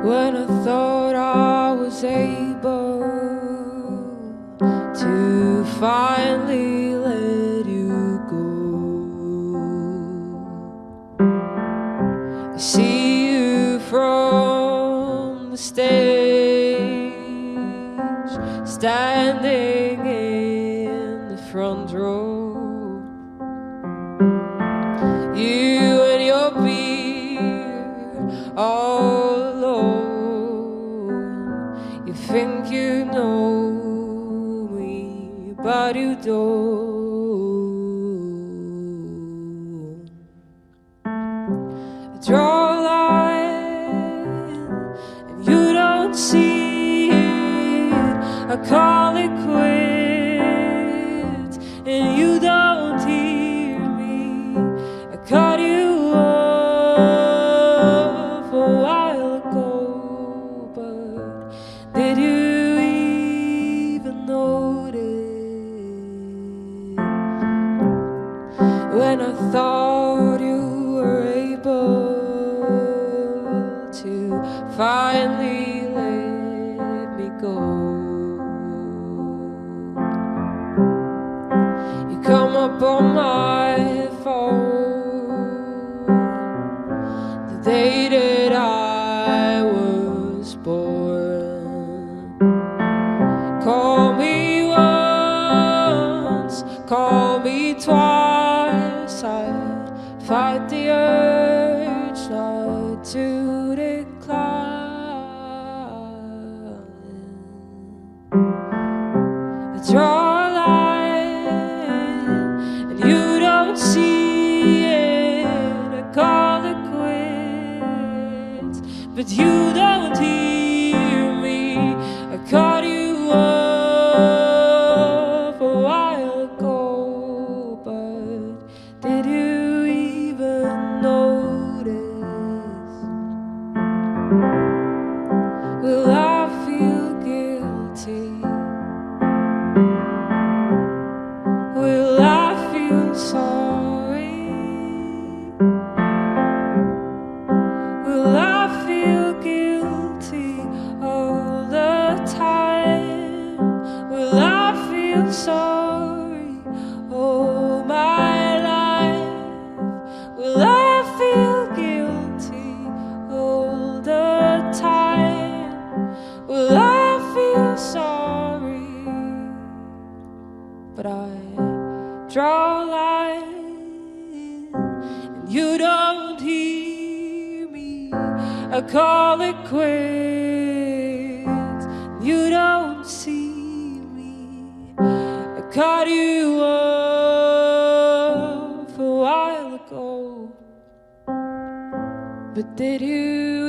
when I thought I was able to finally let you go. I see you from the stage, standing in the front row. You and your beer all alone. You think you know me, but you don't. I draw a line and you don't see it. I call it quits and you don't hear me. I cut you off a while ago, but did you even notice when I thought you were able to finally let me go? You come up on my phone the day that I was born. Call me once, call me twice. I'd fight the urge not to decline. I draw a line and you don't see it. I call it quits, but you don't hear me. I cut you off a while ago, but did you even notice? Will I feel guilty? Will I feel sorry? Will I feel guilty all the time? Will I feel sorry all my life? Will I feel guilty all the time? Will I feel sorry? But I draw a line and you don't hear me. I call it quits, you don't see me. I cut you off a while ago, but did you